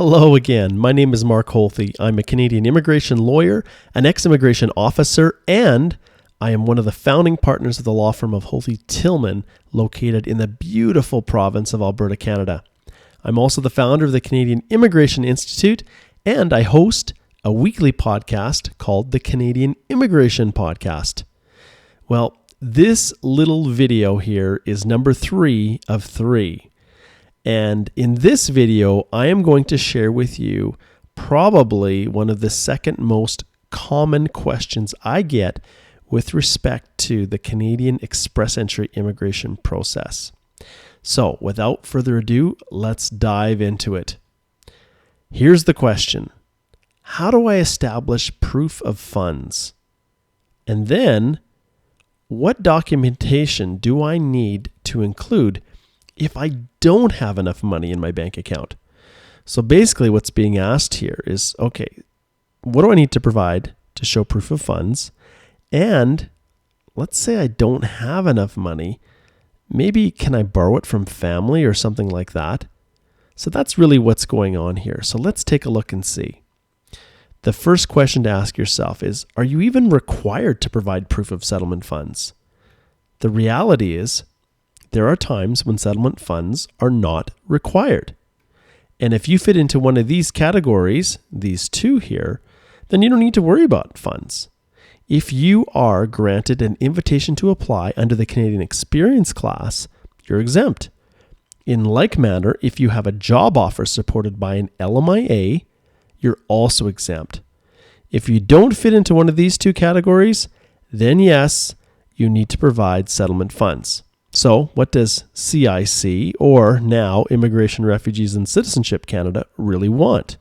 Hello again. My name is Mark Holthe. I'm a Canadian immigration lawyer, an ex-immigration officer, and I am one of the founding partners of the law firm of Holthe Tillman, located in the beautiful province of Alberta, Canada. I'm also the founder of the Canadian Immigration Institute, and I host a weekly podcast called the Canadian Immigration Podcast. Well, this little video here is number 3 of 3. And in this video, I am going to share with you probably one of the second most common questions I get with respect to the Canadian express entry immigration process. So without further ado, let's dive into it. Here's the question. How do I establish proof of funds? And then, what documentation do I need to include if I don't have enough money in my bank account? So basically what's being asked here is, okay, what do I need to provide to show proof of funds? And let's say I don't have enough money. Maybe can I borrow it from family or something like that? So that's really what's going on here. So let's take a look and see. The first question to ask yourself is, are you even required to provide proof of settlement funds? The reality is, there are times when settlement funds are not required. And if you fit into one of these categories, these two here, then you don't need to worry about funds. If you are granted an invitation to apply under the Canadian Experience class, you're exempt. In like manner, if you have a job offer supported by an LMIA, you're also exempt. If you don't fit into one of these two categories, then yes, you need to provide settlement funds. So what does CIC, or now Immigration, Refugees and Citizenship Canada, really want?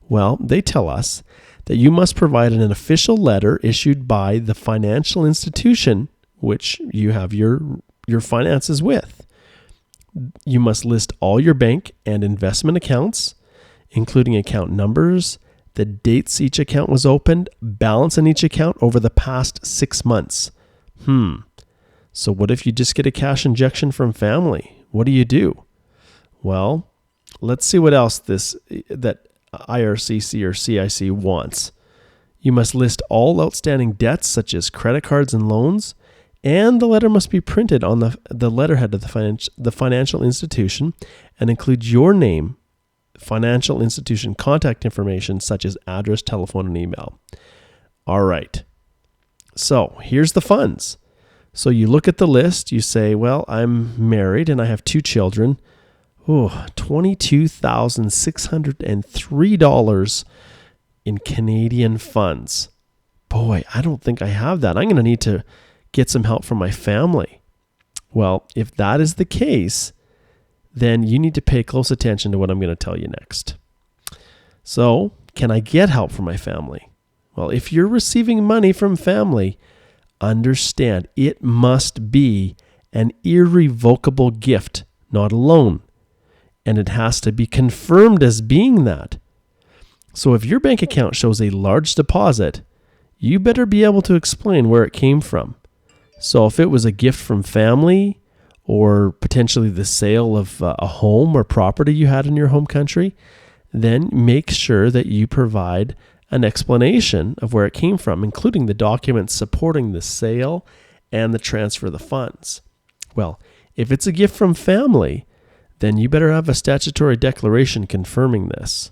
Well, they tell us that you must provide an official letter issued by the financial institution which you have your finances with. You must list all your bank and investment accounts, including account numbers, the dates each account was opened, balance in each account over the past 6 months. So what if you just get a cash injection from family? What do you do? Well, let's see what else that IRCC or CIC wants. You must list all outstanding debts such as credit cards and loans, and the letter must be printed on the letterhead of the financial institution and include your name, financial institution contact information such as address, telephone, and email. All right. So here's the funds. So you look at the list, you say, well, I'm married and I have 2 children. $22,603 in Canadian funds. Boy, I don't think I have that. I'm going to need to get some help from my family. Well, if that is the case, then you need to pay close attention to what I'm going to tell you next. So, can I get help from my family? Well, if you're receiving money from family, understand it must be an irrevocable gift, not a loan. And it has to be confirmed as being that. So if your bank account shows a large deposit, you better be able to explain where it came from. So if it was a gift from family or potentially the sale of a home or property you had in your home country, then make sure that you provide an explanation of where it came from, including the documents supporting the sale and the transfer of the funds. Well, if it's a gift from family, then you better have a statutory declaration confirming this.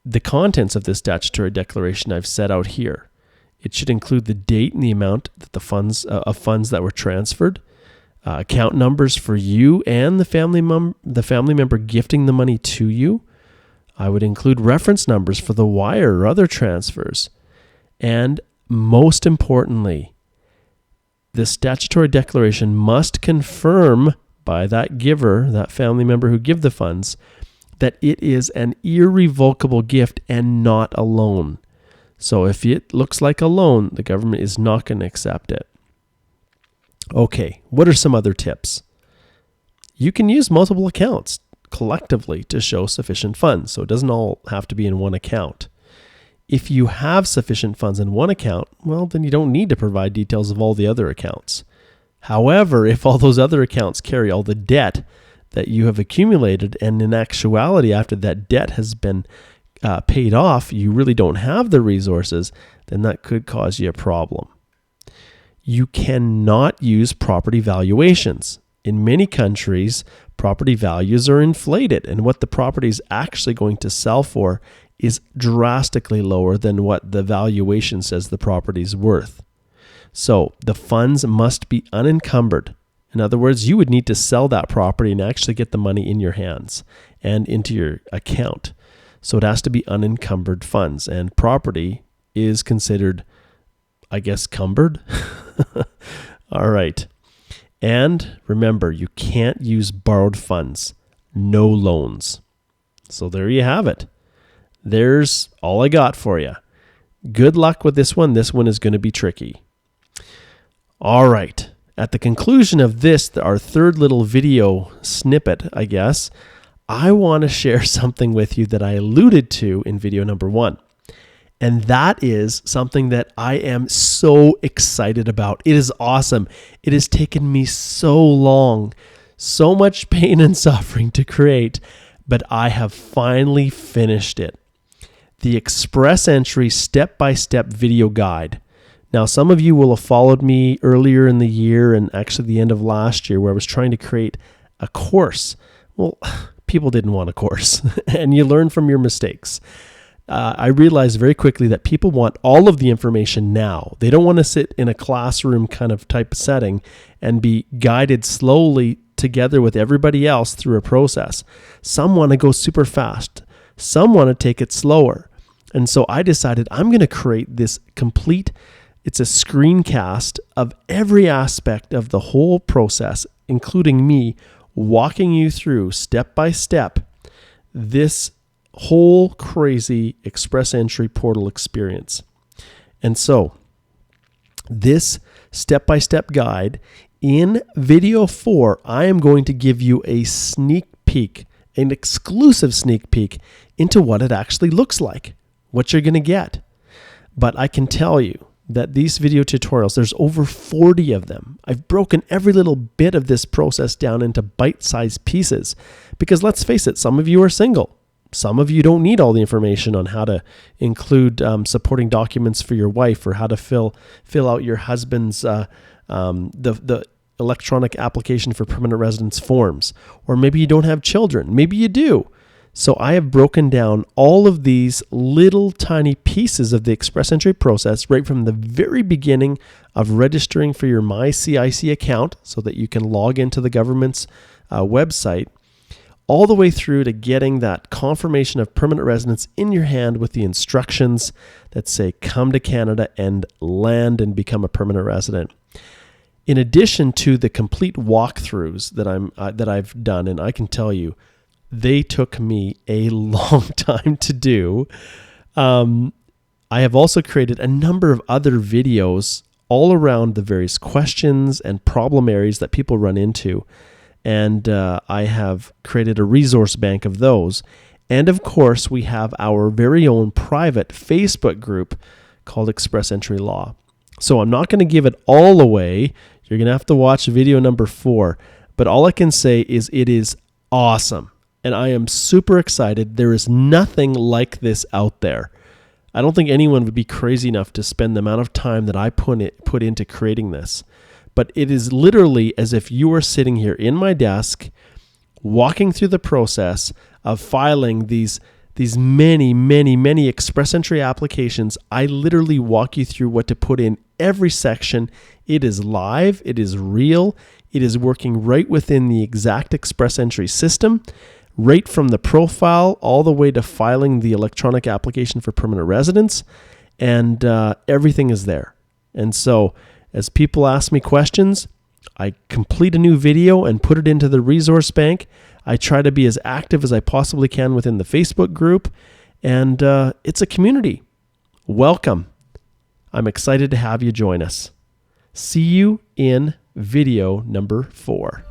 The contents of this statutory declaration I've set out here. It should include the date and the amount that the funds that were transferred, account numbers for you and the family member gifting the money to you. I would include reference numbers for the wire or other transfers. And most importantly, the statutory declaration must confirm by that giver, that family member who give the funds, that it is an irrevocable gift and not a loan. So if it looks like a loan, the government is not going to accept it. Okay, what are some other tips? You can use multiple accounts collectively to show sufficient funds, so it doesn't all have to be in one account. If you have sufficient funds in one account, well, then you don't need to provide details of all the other accounts. However, if all those other accounts carry all the debt that you have accumulated, and in actuality, after that debt has been paid off, you really don't have the resources, then that could cause you a problem. You cannot use property valuations. In many countries, property values are inflated, and what the property is actually going to sell for is drastically lower than what the valuation says the property is worth. So the funds must be unencumbered. In other words, you would need to sell that property and actually get the money in your hands and into your account. So it has to be unencumbered funds, and property is considered, I guess, cumbered. All right. And remember, you can't use borrowed funds, no loans. So there you have it. There's all I got for you. Good luck with this one. This one is going to be tricky. All right. At the conclusion of this, our third little video snippet, I guess, I want to share something with you that I alluded to in video number 1. And that is something that I am so excited about. It is awesome. It has taken me so long, so much pain and suffering to create, but I have finally finished it. The Express Entry step-by-step video guide. Now, some of you will have followed me earlier in the year and actually the end of last year where I was trying to create a course. Well, people didn't want a course, and you learn from your mistakes. I realized very quickly that people want all of the information now. They don't want to sit in a classroom kind of type setting and be guided slowly together with everybody else through a process. Some want to go super fast. Some want to take it slower. And so I decided I'm going to create this complete, it's a screencast of every aspect of the whole process, including me walking you through step by step this whole crazy Express Entry portal experience. And so this step-by-step guide in video 4, I am going to give you a sneak peek, an exclusive sneak peek into what it actually looks like, what you're going to get. But I can tell you that these video tutorials, there's over 40 of them. I've broken every little bit of this process down into bite-sized pieces because let's face it, some of you are single. Some of you don't need all the information on how to include supporting documents for your wife or how to fill out your husband's the electronic application for permanent residence forms. Or maybe you don't have children. Maybe you do. So I have broken down all of these little tiny pieces of the Express Entry process right from the very beginning of registering for your MyCIC account so that you can log into the government's website, all the way through to getting that confirmation of permanent residence in your hand with the instructions that say come to Canada and land and become a permanent resident. In addition to the complete walkthroughs that I've done, and I can tell you, they took me a long time to do. I have also created a number of other videos all around the various questions and problem areas that people run into. And I have created a resource bank of those. And of course, we have our very own private Facebook group called Express Entry Law. So I'm not going to give it all away. You're going to have to watch video number 4. But all I can say is it is awesome. And I am super excited. There is nothing like this out there. I don't think anyone would be crazy enough to spend the amount of time that I put into creating this. But it is literally as if you are sitting here in my desk, walking through the process of filing these many Express Entry applications. I literally walk you through what to put in every section. It is live. It is real. It is working right within the exact Express Entry system, right from the profile all the way to filing the electronic application for permanent residence, and everything is there. And so as people ask me questions, I complete a new video and put it into the resource bank. I try to be as active as I possibly can within the Facebook group, and it's a community. Welcome. I'm excited to have you join us. See you in video number 4.